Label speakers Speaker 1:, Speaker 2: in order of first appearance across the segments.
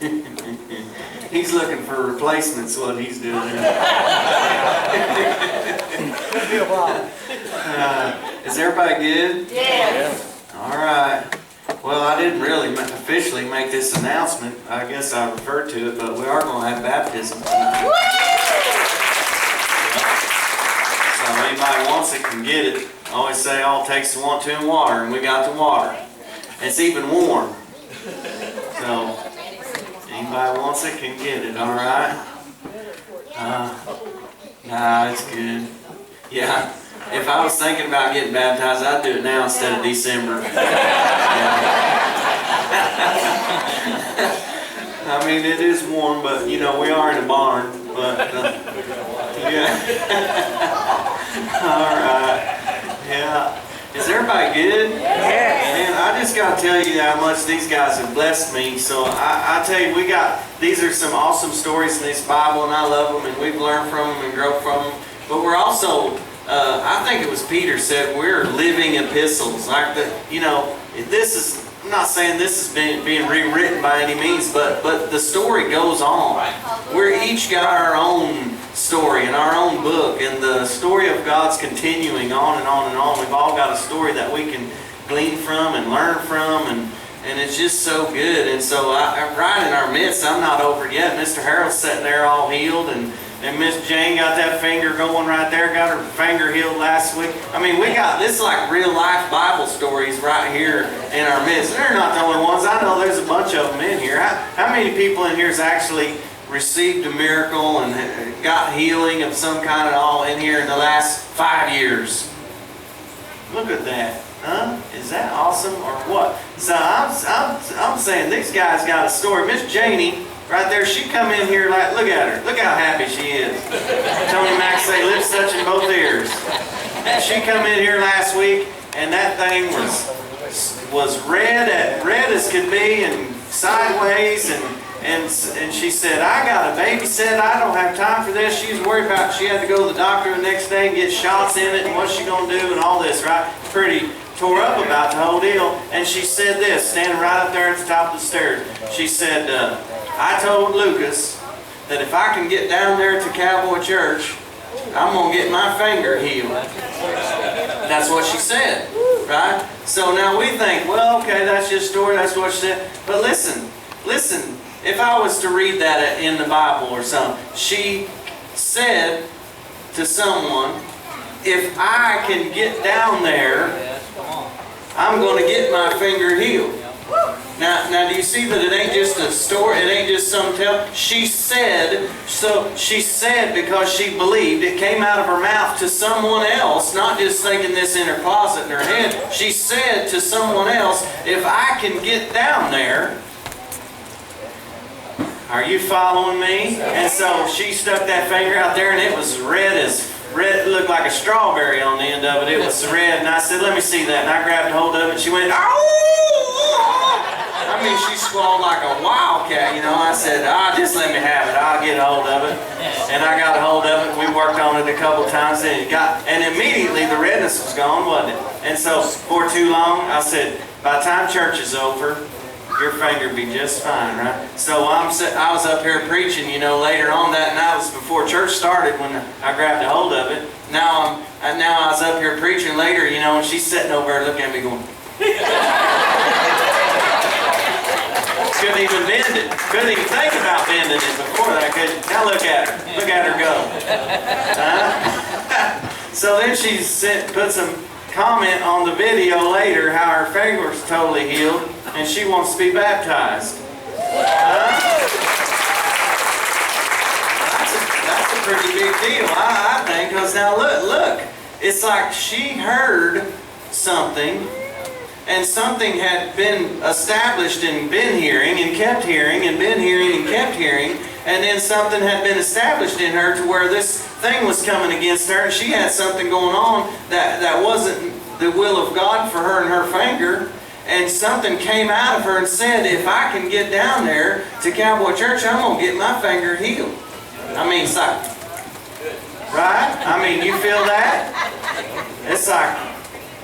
Speaker 1: He's looking for replacements, what he's doing. Is everybody good?
Speaker 2: Yeah.
Speaker 1: All right. Well, I didn't really officially make this announcement. I guess I referred to it, but we are going to have baptism tonight. So if anybody wants it can get it. I always say all it takes is 1, 2 and water, and we got the water. It's even warm. So anybody wants it can get it, all right? Nah, it's good. Yeah. If I was thinking about getting baptized, I'd do it now instead of December. I mean, it is warm, but you know, we are in a barn. But yeah. All right. Yeah. Is everybody good?
Speaker 2: Yes.
Speaker 1: Man, I just got to tell you how much these guys have blessed me. So I tell you, these are some awesome stories in this Bible, and I love them, and we've learned from them and grown from them. But we're also I think it was Peter said we're living epistles. Like I'm not saying this is being rewritten by any means, but the story goes on. We're each got our own story and our own book, and the story of God's continuing on and on and on. We've all got a story that we can glean from and learn from, and it's just so good. And so right in our midst, I'm not over yet. Mr. Harold's sitting there all healed, and Miss Jane got that finger going right there, got her finger healed last week. I mean, we got this like real life Bible stories right here in our midst. They're not the only ones. I know there's a bunch of them in here. How many people in here has actually received a miracle and got healing of some kind at all in here in the last 5 years? Look at that. Huh? Is that awesome or what? So I'm saying these guys got a story. Miss Janie, right there, she come in here like, look at her. Look how happy she is. Tony Mack say, lips touching both ears. And she come in here last week, and that thing was red as could be, and sideways, and she said, I got a baby set. I don't have time for this. She was worried about she had to go to the doctor the next day and get shots in it, and what's she going to do, and all this, right? Pretty tore up about the whole deal. And she said this, standing right up there at the top of the stairs. She said, I told Lucas that if I can get down there to Cowboy Church, I'm going to get my finger healed. That's what she said, right? So now we think, well, okay, that's just a story, that's what she said. But listen, if I was to read that in the Bible or something, she said to someone, if I can get down there, I'm going to get my finger healed. Now, do you see that it ain't just a story? It ain't just some tale. She said because she believed. It came out of her mouth to someone else, not just thinking this in her closet in her head. She said to someone else, if I can get down there, are you following me? And so she stuck that finger out there, and it was red. It looked like a strawberry on the end of it. It was red, and I said, let me see that. And I grabbed hold of it, and she went, oh! I mean, she squalled like a wildcat, you know. I said, just let me have it. I'll get a hold of it. And I got a hold of it. We worked on it a couple times, and immediately the redness was gone, wasn't it? And so, for too long, I said, by the time church is over, your finger will be just fine, right? So I was up here preaching, you know, later on that night. It was before church started when I grabbed a hold of it. Now I was up here preaching later, you know, and she's sitting over there looking at me going, couldn't even bend it. Couldn't even think about bending it before that. Now look at her. Look at her go. So then she put some comment on the video later how her finger was totally healed and she wants to be baptized. That's a pretty big deal, I think, because now look, it's like she heard something, and something had been established and been hearing and kept hearing and been hearing and kept hearing, and then something had been established in her to where this thing was coming against her, and she had something going on that wasn't the will of God for her and her finger, and something came out of her and said, if I can get down there to Cowboy Church, I'm going to get my finger healed. I mean, it's like, right? I mean, you feel that? It's like,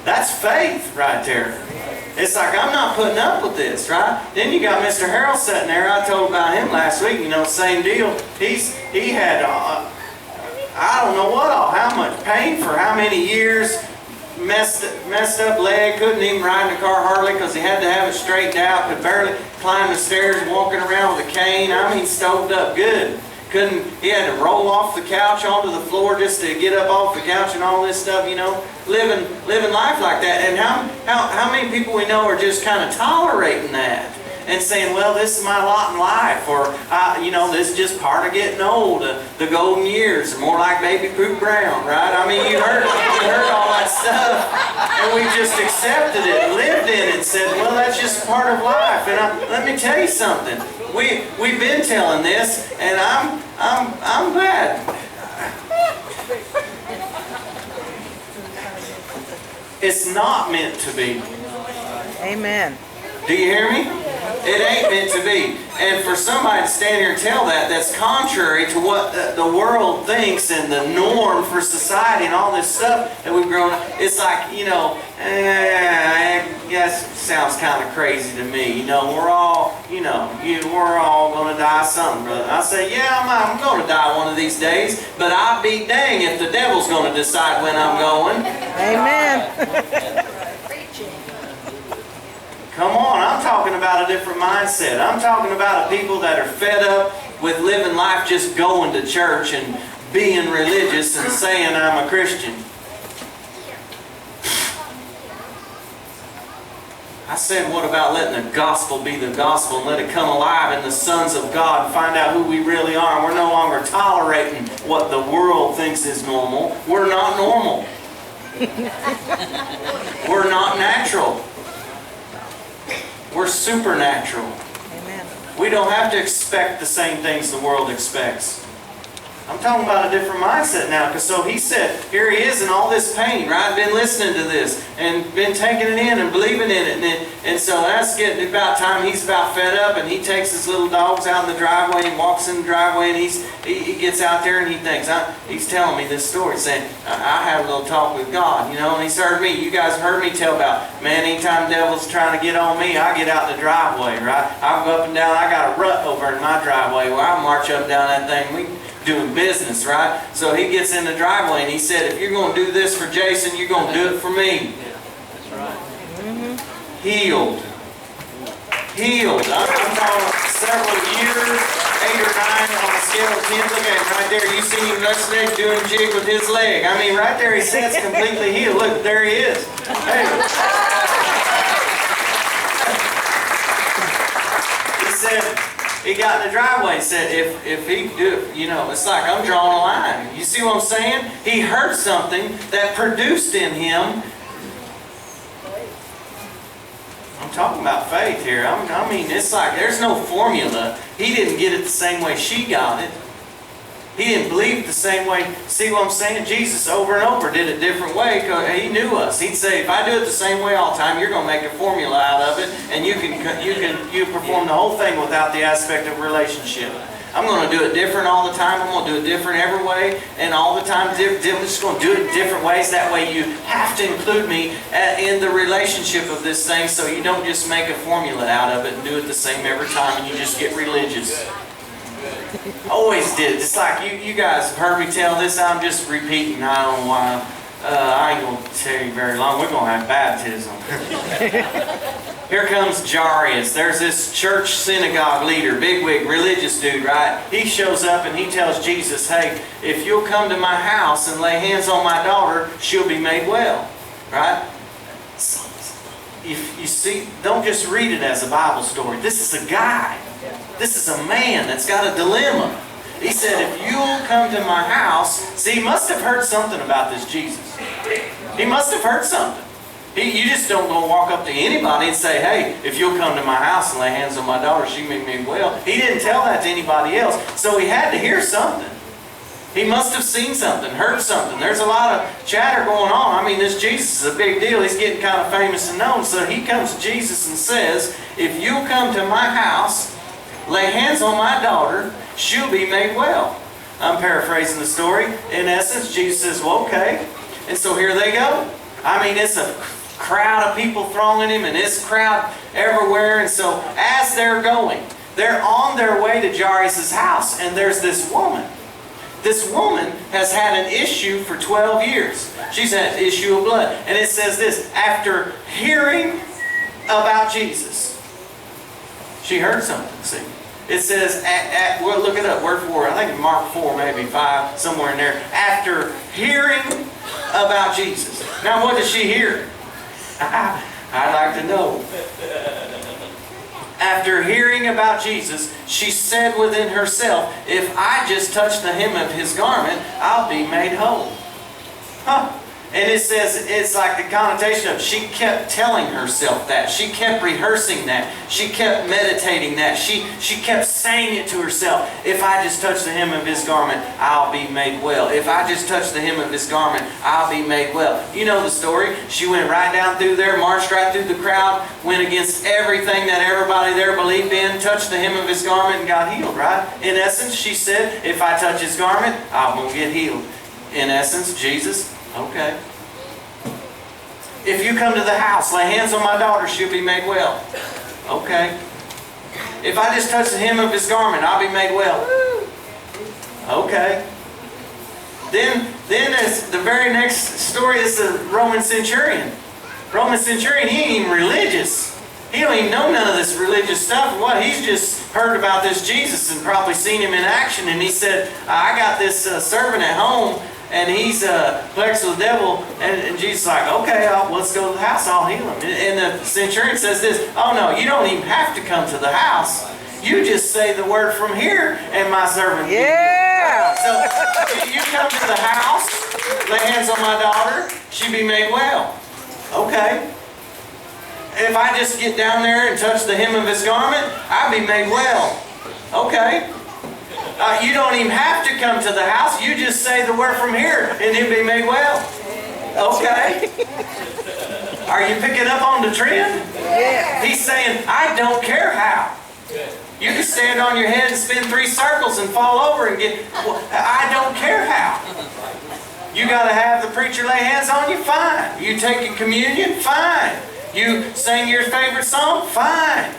Speaker 1: that's faith right there. It's like, I'm not putting up with this, right? Then you got Mr. Harold sitting there. I told about him last week, same deal. He had, I don't know how much pain for how many years, messed up leg, couldn't even ride in the car hardly because he had to have it straightened out, could barely climb the stairs, walking around with a cane. I mean, stoved up good. He had to roll off the couch onto the floor just to get up off the couch and all this stuff, living life like that. And how many people we know are just kind of tolerating that and saying, well, this is my lot in life, or this is just part of getting old. The golden years are more like baby poop brown, right? I mean, you heard all that stuff, and we just accepted it, lived in it, and said, well, that's just part of life. And let me tell you something. We've been telling this, and I'm glad. It's not meant to be.
Speaker 2: Amen.
Speaker 1: Do you hear me? It ain't meant to be. And for somebody to stand here and tell that's contrary to what the world thinks and the norm for society and all this stuff that we've grown up. It's like, yes, sounds kind of crazy to me. We're all, we're all going to die something, brother. I say, yeah, I'm going to die one of these days, but I'll be dang if the devil's going to decide when I'm going.
Speaker 2: Amen.
Speaker 1: Come on, I'm talking about a different mindset. I'm talking about people that are fed up with living life just going to church and being religious and saying I'm a Christian. I said, what about letting the gospel be the gospel and let it come alive in the sons of God and find out who we really are? We're no longer tolerating what the world thinks is normal. We're not normal. We're not natural. We're supernatural.
Speaker 2: Amen.
Speaker 1: We don't have to expect the same things the world expects. I'm talking about a different mindset now, because so he said, here he is in all this pain, right? Been listening to this and been taking it in and believing in it. And so that's getting about time he's about fed up, and he takes his little dogs out in the driveway and walks in the driveway, and he gets out there and he thinks, he's telling me this story, saying, I had a little talk with God, and he's heard me. You guys heard me tell about, man, anytime the devil's trying to get on me, I get out in the driveway, right? I go up and down. I got a rut over in my driveway where I march up and down that thing. We doing business, right? So he gets in the driveway and he said, if you're going to do this for Jason, you're going to do it for me.
Speaker 3: That's right.
Speaker 1: Healed. I'm talking several years, 8 or 9 on a scale of 10. Look at him right there. You see him yesterday doing a jig with his leg. I mean, right there he sits completely healed. Look, there he is. Hey. He said, he got in the driveway and said, if he do it, it's like I'm drawing a line. You see what I'm saying? He heard something that produced in him. I'm talking about faith here. I mean, it's like there's no formula. He didn't get it the same way she got it. He didn't believe the same way. See what I'm saying? Jesus over and over did it a different way because he knew us. He'd say, if I do it the same way all the time, you're going to make a formula out of it, and you perform the whole thing without the aspect of relationship. I'm going to do it different all the time. I'm going to do it different every way, and all the time, I'm just going to do it in different ways. That way you have to include me in the relationship of this thing, so you don't just make a formula out of it and do it the same every time, and you just get religious. Always did. It's like you guys have heard me tell this. I'm just repeating. I don't know why. I ain't going to tell you very long. We're going to have baptism. Here comes Jairus. There's this church synagogue leader, bigwig, religious dude, right? He shows up and he tells Jesus, hey, if you'll come to my house and lay hands on my daughter, she'll be made well. Right? If you see, don't just read it as a Bible story. This is a guy. This is a man that's got a dilemma. He said, if you'll come to my house, see, he must have heard something about this Jesus. He must have heard something. You just don't go walk up to anybody and say, hey, if you'll come to my house and lay hands on my daughter, she may be well. He didn't tell that to anybody else. So he had to hear something. He must have seen something, heard something. There's a lot of chatter going on. I mean, this Jesus is a big deal. He's getting kind of famous and known. So he comes to Jesus and says, if you'll come to my house, lay hands on my daughter, she'll be made well. I'm paraphrasing the story. In essence, Jesus says, well, okay. And so here they go. I mean, it's a crowd of people thronging him and this crowd everywhere. And so as they're going, they're on their way to Jairus' house, and there's this woman. This woman has had an issue for 12 years. She's had an issue of blood. And it says this, after hearing about Jesus, she heard something, see. It says, well, look it up, word for word. I think Mark 4, maybe 5, somewhere in there. After hearing about Jesus. Now, what does she hear? I'd like to know. After hearing about Jesus, she said within herself, if I just touch the hem of His garment, I'll be made whole. Huh. And it says, it's like the connotation of, she kept telling herself that. She kept rehearsing that. She kept meditating that. She kept saying it to herself. If I just touch the hem of His garment, I'll be made well. If I just touch the hem of His garment, I'll be made well. You know the story. She went right down through there, marched right through the crowd, went against everything that everybody there believed in, touched the hem of His garment and got healed, right? In essence, she said, if I touch His garment, I'm going to get healed. In essence, Jesus, okay. If you come to the house, lay hands on my daughter, she'll be made well. Okay. If I just touch the hem of His garment, I'll be made well. Okay. Then as the very next story is the Roman centurion. Roman centurion, he ain't even religious. He don't even know none of this religious stuff. What? He's just heard about this Jesus and probably seen Him in action. And he said, I got this servant at home, and he's perplexed with the devil. And Jesus is like, okay, let's go to the house. I'll heal him. And the centurion says this, oh no, you don't even have to come to the house. You just say the word from here, and my servant.
Speaker 2: Yeah.
Speaker 1: So you come to the house, lay hands on my daughter, she'll be made well. Okay. If I just get down there and touch the hem of His garment, I'll be made well. Okay. You don't even have to come to the house. You just say the word from here, and He'll be made well. Okay. Are you picking up on the trend?
Speaker 2: Yeah.
Speaker 1: He's saying, I don't care how. You can stand on your head and spin 3 circles and fall over and get... I don't care how. You got to have the preacher lay hands on you? Fine. You take your communion? Fine. You sing your favorite song? Fine.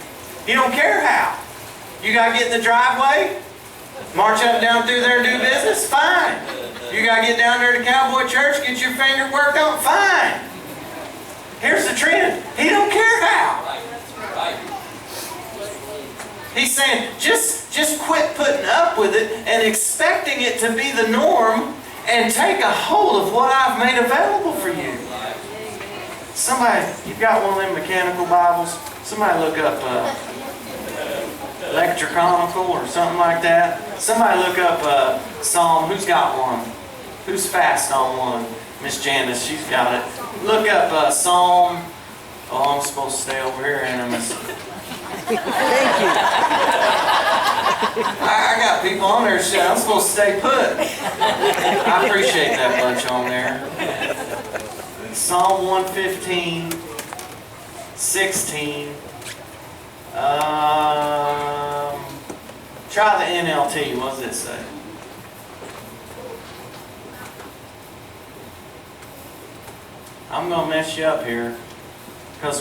Speaker 1: You don't care how. You got to get in the driveway? March up and down through there and do business? Fine. You got to get down there to Cowboy Church, get your finger worked on? Fine. Here's the trend. He don't care how. He's saying, just quit putting up with it and expecting it to be the norm, and take a hold of what I've made available for you. Somebody, you've got one of them mechanical Bibles? Somebody look up Electroconical or something like that. Somebody look up Psalm. Who's got one? Who's fast on one? Miss Janice, she's got it. Look up Psalm. Oh, I'm supposed to stay over here, and
Speaker 2: Thank you.
Speaker 1: I got people on there saying I'm supposed to stay put. I appreciate that bunch on there. Psalm 115, 16. Try the NLT. What does it say? I'm going to mess you up here. Because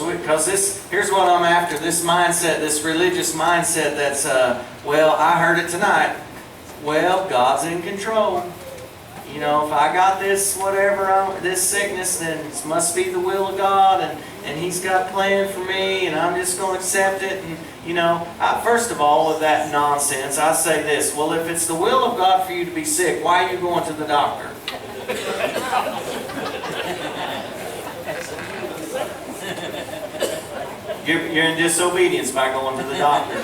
Speaker 1: here's what I'm after, this mindset, this religious mindset that's, well, I heard it tonight. Well, God's in control. You know, if I got this, whatever, this sickness, then it must be the will of God, and He's got a plan for me, and I'm just going to accept it. And, you know, first of all, with that nonsense, I say this, well, if it's the will of God for you to be sick, why are you going to the doctor? You're in disobedience by going to the doctor.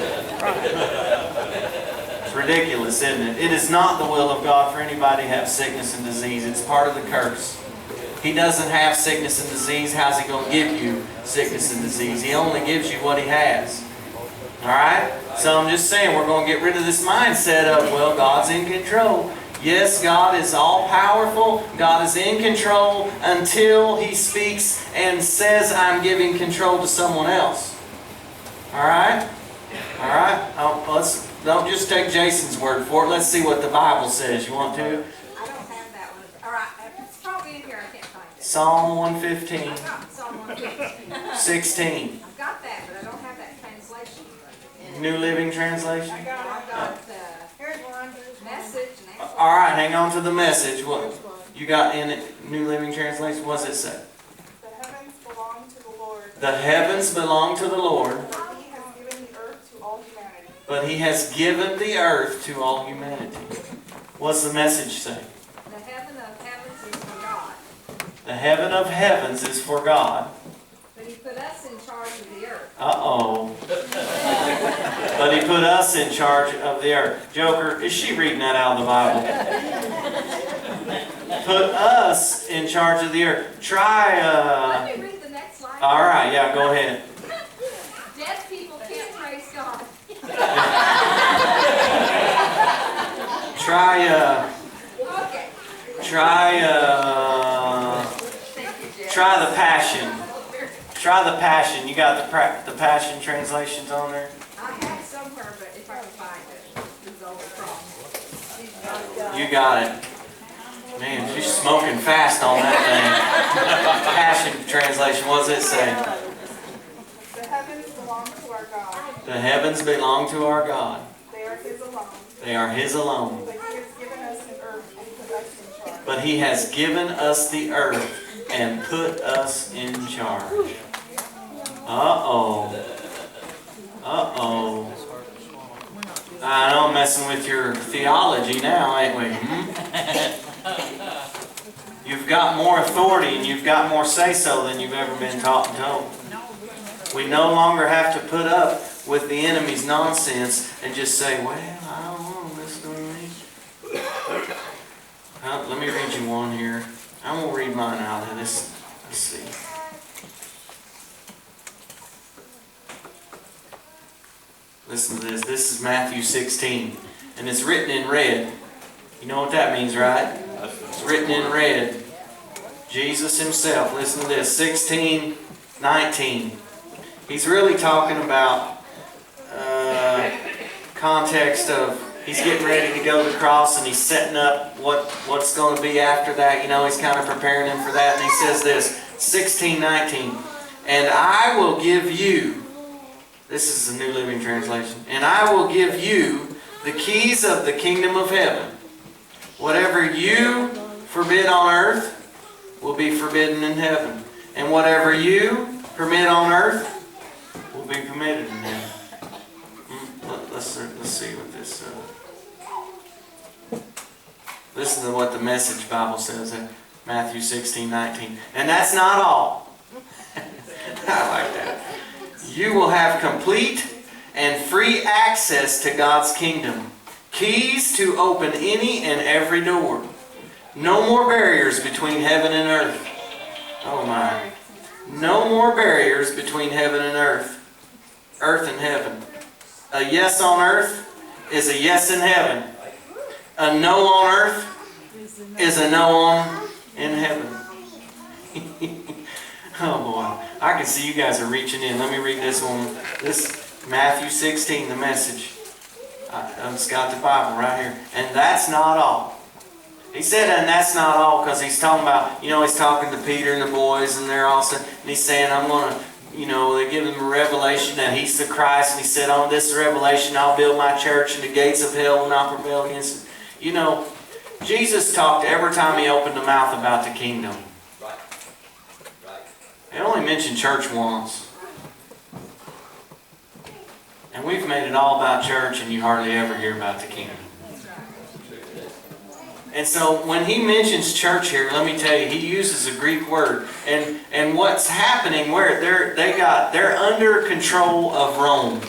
Speaker 1: It's ridiculous, isn't it? It is not the will of God for anybody to have sickness and disease. It's part of the curse. He doesn't have sickness and disease. How's He going to give you sickness and disease? He only gives you what He has. Alright? So I'm just saying, we're going to get rid of this mindset of, well, God's in control. Yes, God is all-powerful. God is in control until He speaks and says, I'm giving control to someone else. Alright? Alright? Don't just take Jason's word for it. Let's see what the Bible says. You want to?
Speaker 3: I don't have that one. All right, it's probably in here. I can't find it.
Speaker 1: Psalm 115.
Speaker 3: Psalm 115.
Speaker 1: 16.
Speaker 3: I've got that, but I don't have that translation.
Speaker 1: New Living Translation.
Speaker 3: I've got
Speaker 2: Here's one.
Speaker 3: message and that's
Speaker 1: All right, hang on to the message. What you got in it? New Living Translation. What does it say?
Speaker 4: The heavens belong to the Lord,
Speaker 1: The heavens belong to the Lord,
Speaker 4: but He has given the earth to all humanity.
Speaker 1: but He has given the earth to all humanity. What's the message say?
Speaker 3: the heaven of heavens is for God.
Speaker 1: The heaven of heavens is for God.
Speaker 3: But He put us in charge of the earth.
Speaker 1: Uh-oh. But He put us in charge of the earth. Joker, is she reading that out of the Bible? Put us in charge of the earth. Try,
Speaker 3: Let me read the next line.
Speaker 1: all right, yeah, go ahead.
Speaker 3: Dead people can't praise God.
Speaker 1: Try,
Speaker 3: Okay.
Speaker 1: try,
Speaker 3: Thank you, Jeff.
Speaker 1: try the Passion. Try the Passion. You got the Passion translations on there?
Speaker 3: I have somewhere, but if I can find it, it's over across.
Speaker 1: You got it. Man, she's smoking fast on that thing. Passion translation, what does it say?
Speaker 4: The heavens belong to our God.
Speaker 1: The heavens belong to our God.
Speaker 4: They are His alone,
Speaker 1: They are His alone.
Speaker 4: but He has given us an earth and put us in charge.
Speaker 1: But He has given us the earth and put us in charge. Uh-oh. Uh-oh. I know I'm messing with your theology now, ain't we? Hmm? You've got more authority and you've got more say-so than you've ever been taught and told. We no longer have to put up with the enemy's nonsense and just say, well, I don't know, listen to me. Let me read you one here. I'm going to read mine out of this. Let's see. Listen to this. This is Matthew 16. And it's written in red. You know what that means, right? It's written in red. Jesus Himself. Listen to this. 16:19. He's really talking about context of He's getting ready to go to the cross and He's setting up what's going to be after that. You know, He's kind of preparing them for that. And He says this, 16:19. And I will give you, this is the New Living Translation, and I will give you the keys of the kingdom of heaven. Whatever you forbid on earth will be forbidden in heaven. And whatever you permit on earth will be permitted in heaven. Let's see what this... listen to what the Message Bible says in Matthew 16:19. And that's not all. I like that. You will have complete and free access to God's kingdom. Keys to open any and every door. No more barriers between heaven and earth. Oh my. No more barriers between heaven and earth. Earth and heaven. A yes on earth is a yes in heaven. A no on earth is a no on in heaven. Oh boy. I can see you guys are reaching in. Let me read this one. This Matthew 16, the Message. It's got the Bible right here. And that's not all. He said, and that's not all, because He's talking about, you know, He's talking to Peter and the boys, and they're all saying, and He's saying, I'm going to, you know, they give Him a revelation that He's the Christ, and He said, on this revelation I'll build my church, and the gates of hell will not prevail against it. You know, Jesus talked every time He opened the mouth about the kingdom. He only mentioned church once. And we've made it all about church, and you hardly ever hear about the kingdom. And so when He mentions church here, let me tell you, He uses a Greek word. And what's happening, where they're under control of Rome.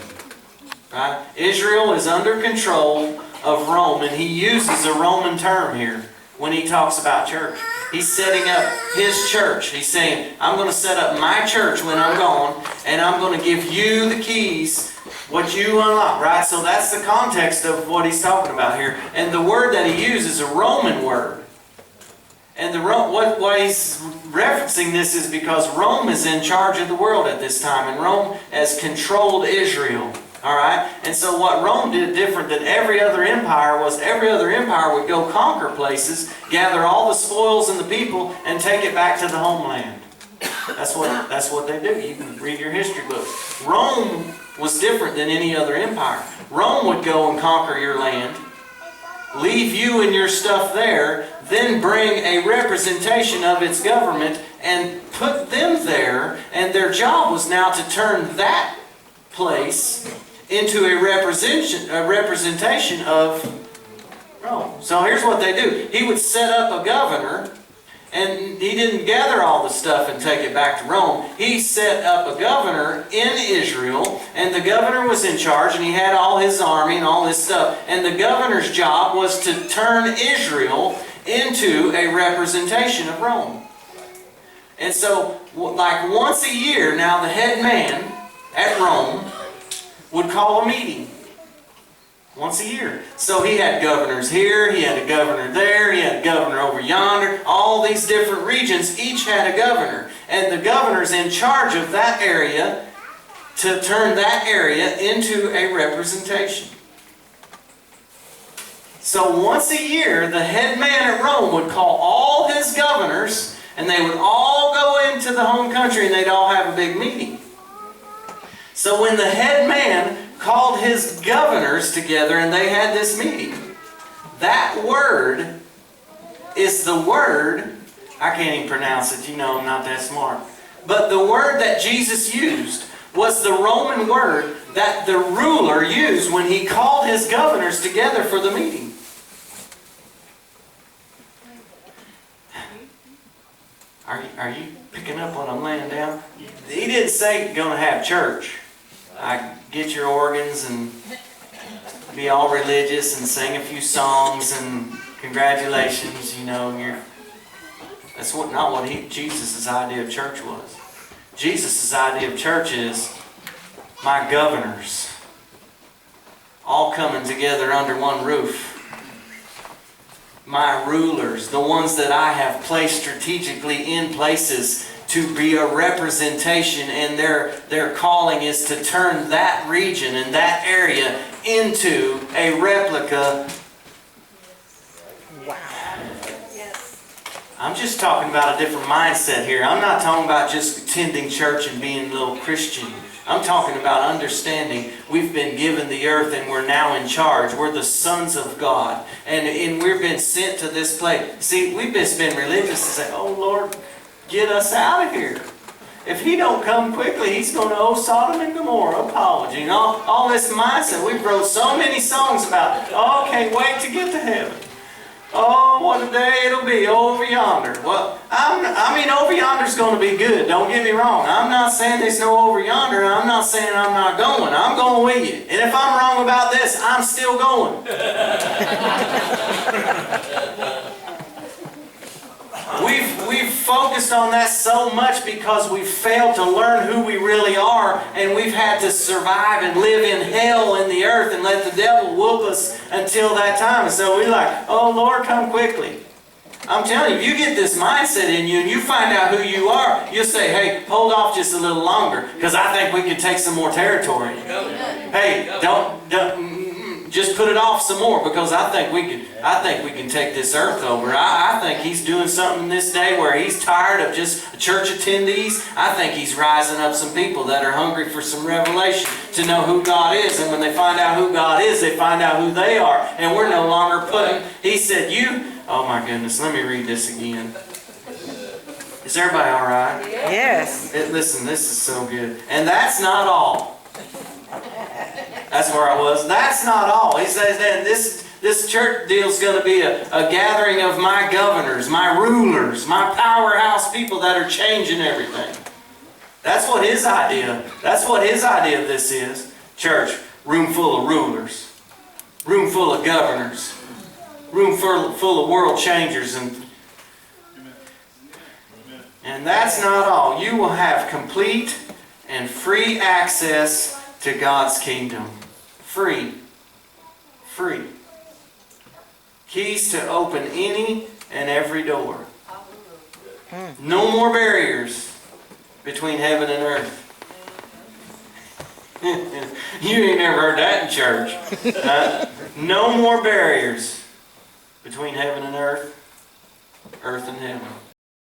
Speaker 1: Right? Israel is under control of Rome, and He uses a Roman term here when He talks about church. He's setting up His church. He's saying, I'm going to set up my church when I'm gone, and I'm going to give you the keys, what you unlock, right? So that's the context of what He's talking about here. And the word that He uses is a Roman word. And why He's referencing this is because Rome is in charge of the world at this time, and Rome has controlled Israel. All right? And so what Rome did different than every other empire was every other empire would go conquer places, gather all the spoils and the people, and take it back to the homeland. That's what they do. You can read your history books. Rome was different than any other empire. Rome would go and conquer your land, leave you and your stuff there, then bring a representation of its government and put them there, and their job was now to turn that place into a representation of Rome. So here's what they do. He would set up a governor, and he didn't gather all the stuff and take it back to Rome. He set up a governor in Israel, and the governor was in charge, and he had all his army and all his stuff. And the governor's job was to turn Israel into a representation of Rome. And so, like once a year, now the head man at Rome would call a meeting. Once a year. So he had governors here, he had a governor there, he had a governor over yonder. All these different regions, each had a governor. And the governor's in charge of that area to turn that area into a representation. So once a year, the head man at Rome would call all his governors, and they would all go into the home country, and they'd all have a big meeting. So when the head man called his governors together and they had this meeting, that word is the word, I can't even pronounce it, you know I'm not that smart, but the word that Jesus used was the Roman word that the ruler used when he called his governors together for the meeting. Are you picking up what I'm laying down? He didn't say you're going to have church. I get your organs and be all religious and sing a few songs and congratulations, you know. That's not what Jesus' idea of church was. Jesus' idea of church is my governors all coming together under one roof. My rulers, the ones that I have placed strategically in places to be a representation, and their calling is to turn that region and that area into a replica.
Speaker 2: Wow.
Speaker 1: I'm just talking about a different mindset here. I'm not talking about just attending church and being a little Christian. I'm talking about understanding we've been given the earth and we're now in charge. We're the sons of God. And we've been sent to this place. See, we've just been religious and say, oh Lord, get us out of here. If He don't come quickly, He's going to owe Sodom and Gomorrah apology. And all this mindset. We've wrote so many songs about, oh, can't wait to get to heaven. Oh, what a day it'll be over yonder. Well, I mean, over yonder's going to be good. Don't get me wrong. I'm not saying there's no over yonder. I'm not saying I'm not going. I'm going with you. And if I'm wrong about this, I'm still going. We've focused on that so much because we've failed to learn who we really are, and we've had to survive and live in hell in the earth and let the devil whoop us until that time. And so we're like, oh Lord, come quickly. I'm telling you, if you get this mindset in you and you find out who you are, you'll say, hey, hold off just a little longer because I think we can take some more territory. Hey, don't just put it off some more because I think we can take this earth over. I think He's doing something this day where He's tired of just church attendees. I think He's rising up some people that are hungry for some revelation to know who God is. And when they find out who God is, they find out who they are. And we're no longer putting, He said, oh my goodness, let me read this again. Is everybody all right?
Speaker 2: Yes.
Speaker 1: Listen, this is so good. And that's not all. That's where I was. That's not all. He says that this church deal is going to be a gathering of my governors, my rulers, my powerhouse people that are changing everything. That's what His idea. That's what His idea of this is. Church, room full of rulers, room full of governors, room full of world changers, and that's not all. You will have complete and free access to God's kingdom. Free. Free. Keys to open any and every door. No more barriers between heaven and earth. You ain't never heard that in church. No more barriers between heaven and earth and heaven.